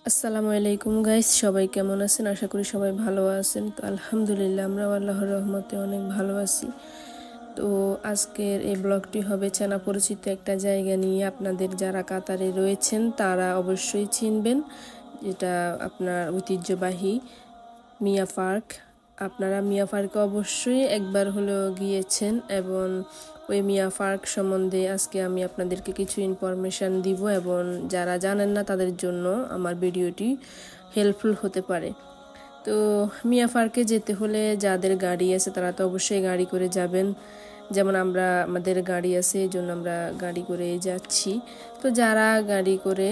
আসসালামু আলাইকুম গাইস, সবাই কেমন আছেন? আশা করি সবাই ভালো আছেন। তো আলহামদুলিল্লাহ আমরা আল্লাহর রহমতে অনেক ভালো আছি। তো আজকের এই ব্লগটি হবে চেনা পরিচিত একটা জায়গা নিয়ে। আপনাদের যারা কাতারে রয়েছেন তারা অবশ্যই চিনবেন, যেটা আপনার ঐতিহ্যবাহী মিয়া পার্ক। আপনারা মিয়া পার্কে অবশ্যই একবার হলেও গিয়েছেন, এবং ওই মিয়া পার্ক সম্বন্ধে আজকে আমি আপনাদেরকে কিছু ইনফরমেশান দিব, এবং যারা জানেন না তাদের জন্য আমার ভিডিওটি হেল্পফুল হতে পারে। তো মিয়া পার্কে যেতে হলে যাদের গাড়ি আছে তারা তো অবশ্যই গাড়ি করে যাবেন। যেমন আমাদের গাড়ি আছে, এই জন্য আমরা গাড়ি করে যাচ্ছি। তো যারা গাড়ি করে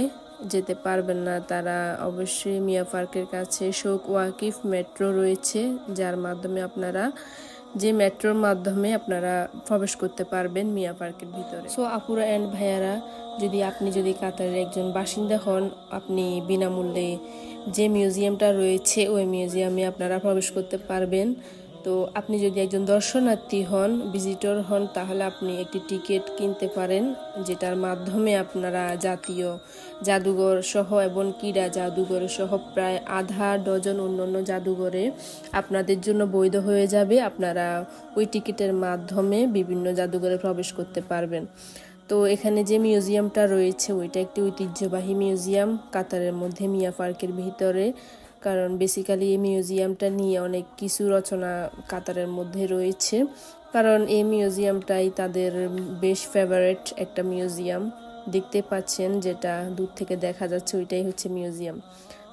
যেতে পারবেন না তারা অবশ্যই মিয়া পার্কের কাছে শৌক ওয়াকিফ মেট্রো রয়েছে, যার মাধ্যমে মেট্রোর মাধ্যমে আপনারা প্রবেশ করতে পারবেন মিয়া পার্কের ভিতরে। সো আপুরা অ্যান্ড ভাইয়ারা, আপনি যদি কাতারের একজন বাসিন্দা হন, আপনি বিনামূল্যে যে মিউজিয়ামটা রয়েছে ওই মিউজিয়ামে আপনারা প্রবেশ করতে পারবেন। তো আপনি যদি একজন দর্শনার্থী হন, ভিজিটর হন, তাহলে আপনি একটি টিকিট কিনতে পারেন, যেটার মাধ্যমে আপনারা জাতীয় জাদুঘর সহ এবং ক্রীড়া জাদুঘর সহ প্রায় আধা ডজন অন্যান্য জাদুঘরে আপনাদের জন্য বৈধ হয়ে যাবে। আপনারা ওই টিকিটের মাধ্যমে বিভিন্ন জাদুঘরে প্রবেশ করতে পারবেন। তো এখানে যে মিউজিয়ামটা রয়েছে ওইটা একটি ঐতিহ্যবাহী মিউজিয়াম কাতারের মধ্যে মিয়া পার্কের ভিতরে, কারণ বেসিক্যালি এই মিউজিয়ামটা নিয়ে অনেক কিছু রচনা কাতারের মধ্যে রয়েছে, কারণ এই মিউজিয়ামটাই তাদের বেশ ফেভারিট একটা মিউজিয়াম। দেখতে পাচ্ছেন যেটা দূর থেকে দেখা যাচ্ছে ওইটাই হচ্ছে মিউজিয়াম।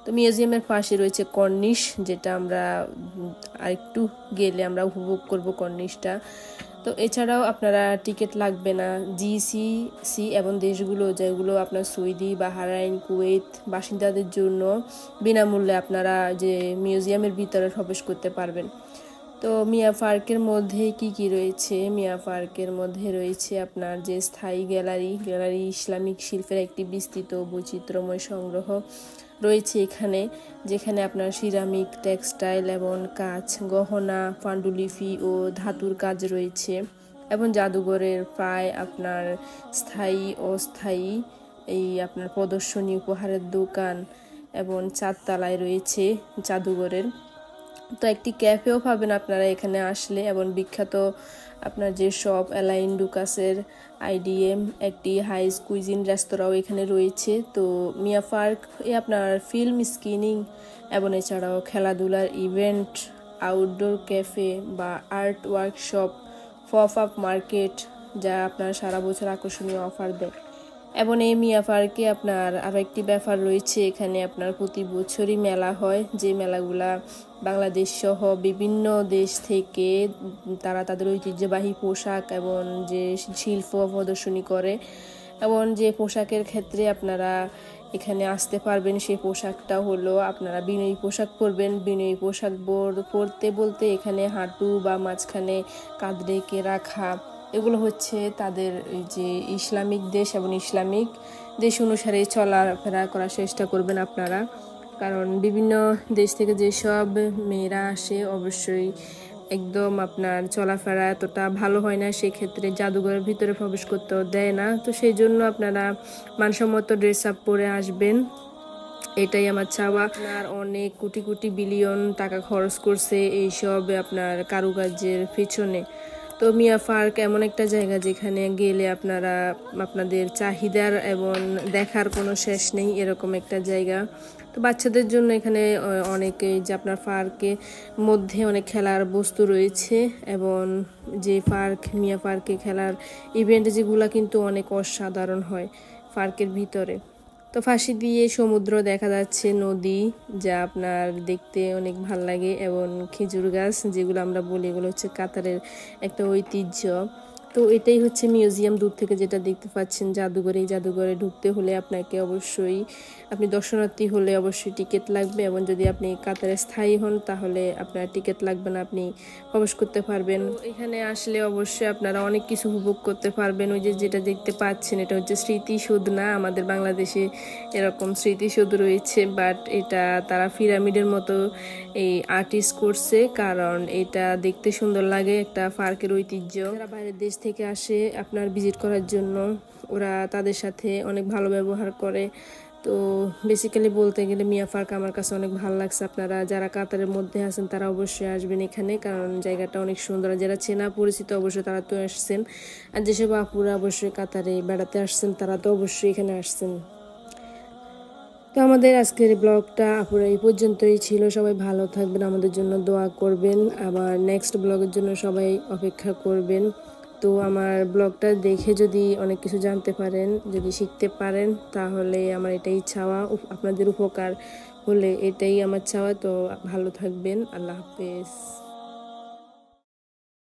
তো মিউজিয়ামের পাশে রয়েছে কর্নিশ, যেটা আমরা আরেকটু গেলে আমরা উপভোগ করব কর্নিশটা। তো এছাড়াও আপনারা টিকিট লাগবে না। জিসিসি এবং দেশগুলো যেগুলো আপনার সৌদি, বাহরাইন, কুয়েত বাসিন্দাদের জন্য বিনামূল্যে আপনারা যে মিউজিয়ামের ভিতরে প্রবেশ করতে পারবেন। তো মিয়া পার্কের মধ্যে কি কি রয়েছে? মিয়া পার্কের মধ্যে রয়েছে আপনার যে স্থায়ী গ্যালারি ইসলামিক শিল্পের একটি বিস্তৃত বৈচিত্র্যময় সংগ্রহ রয়েছে এখানে, যেখানে আপনার সিরামিক, টেক্সটাইল এবং কাঁচ, গহনা, পান্ডুলিপি ও ধাতুর কাজ রয়েছে। এবং জাদুঘরের প্রায় আপনার স্থায়ী অস্থায়ী এই আপনার প্রদর্শনী, উপহারের দোকান এবং চারতলায় রয়েছে জাদুঘরের। তো একটি ক্যাফেও পাবেন আপনারা এখানে আসলে, এবং বিখ্যাত আপনার যে শপ অ্যালাইন ডুকাসের আইডিএম একটি হাইস কুইজিন রেস্তোরাঁও এখানে রয়েছে। তো মিয়া পার্ক আপনার ফিল্ম স্ক্রিনিং এবং এছাড়াও খেলাধুলার ইভেন্ট, আউটডোর ক্যাফে বা art workshop, pop up market, যা আপনার সারা বছর আকর্ষণীয় অফার দেয়। এবং এই মিয়া পার্কে আপনার আরও একটি ব্যাপার রয়েছে, এখানে আপনার প্রতি বছরই মেলা হয়, যে মেলাগুলা বাংলাদেশ সহ বিভিন্ন দেশ থেকে তারা তাদের ঐতিহ্যবাহী পোশাক এবং যে শিল্প প্রদর্শনী করে, এবং যে পোশাকের ক্ষেত্রে আপনারা এখানে আসতে পারবেন সেই পোশাকটা হলো আপনারা বিনয়ী পোশাক পরবেন। বিনয়ী পোশাক পরতে বলতে এখানে হাঁটু বা মাঝখানে কাঁধ রেখে রাখা, এগুলো হচ্ছে তাদের যে ইসলামিক দেশ এবং ইসলামিক দেশ অনুসারে চলাফেরা করার চেষ্টা করবেন আপনারা, কারণ বিভিন্ন দেশ থেকে যেসব মেয়েরা আসে অবশ্যই একদম আপনার চলাফেরা এতটা ভালো হয় না, সেক্ষেত্রে জাদুঘরের ভিতরে প্রবেশ করতেও দেয় না। তো সেই জন্য আপনারা মানসম্মত ড্রেস আপ পরে আসবেন, এটাই আমার চাওয়া। আপনার অনেক কোটি কোটি বিলিয়ন টাকা খরচ করছে এইসব আপনার কারুকার্যের পেছনে। তো মিয়া পার্ক এমন একটা জায়গা যেখানে গেলে আপনারা আপনাদের চাহিদার এবং দেখার কোনো শেষ নেই, এরকম একটা জায়গা। তো বাচ্চাদের জন্য এখানে অনেকে যে আপনার পার্কে মধ্যে অনেক খেলার বস্তু রয়েছে, এবং যে মিয়া পার্কে খেলার ইভেন্ট যেগুলো কিন্তু অনেক অসাধারণ হয় পার্কের ভিতরে। তো ফাঁসি দিয়ে সমুদ্র দেখা যাচ্ছে, নদী, যা আপনার দেখতে অনেক ভাল লাগে, এবং খেজুর গাছ যেগুলো আমরা বলি, এগুলো হচ্ছে কাতারের একটা ঐতিহ্য। তো এটাই হচ্ছে মিউজিয়াম দূর থেকে যেটা দেখতে পাচ্ছেন জাদুঘর। এই জাদুঘরে ঢুকতে হলে আপনাকে অবশ্যই, আপনি দর্শনার্থী হলে অবশ্যই টিকিট লাগবে, এবং যদি আপনি কাতারে স্থায়ী হন তাহলে আপনার টিকিট লাগবে না, আপনি প্রবেশ করতে পারবেন। এখানে আসলে অবশ্যই আপনারা অনেক কিছু উপভোগ করতে পারবেন। ওই যে যেটা দেখতে পাচ্ছেন এটা হচ্ছে স্মৃতিসৌধ না, আমাদের বাংলাদেশে এরকম স্মৃতিসৌধ রয়েছে, বাট এটা তারা পিরামিডের মতো এই আর্টিস্ট করছে, কারণ এটা দেখতে সুন্দর লাগে, একটা পার্কের ঐতিহ্য। যারা বাইরের দেশ থেকে আসে আপনার ভিজিট করার জন্য, ওরা তাদের সাথে অনেক ভালো ব্যবহার করে, তো বেসিক্যালি বলতে গেলে মিয়া পার্ক আমার কাছে অনেক ভালো লাগছে। আপনারা যারা কাতারের মধ্যে আছেন তারা অবশ্যই আসবেন এখানে, কারণ জায়গাটা অনেক সুন্দর। যারা চেনা পরিচিত অবশ্যই তারা তো আসছেন, আর যেসব আপুরা অবশ্যই কাতারে বেড়াতে আসছেন তারা তো অবশ্যই এখানে আসছেন। তো আমাদের আজকের ব্লগটা আপুরা এই পর্যন্তই ছিল। সবাই ভালো থাকবেন, আমাদের জন্য দোয়া করবেন, আবার নেক্সট ব্লগের জন্য সবাই অপেক্ষা করবেন। তো আমার ব্লগটা দেখে যদি অনেক কিছু জানতে পারেন, যদি শিখতে পারেন, তাহলে আমার এটাই চাওয়া। আপনাদের উপকার হলে এটাই আমার চাওয়া। তো ভালো থাকবেন, আল্লাহ হাফেজ।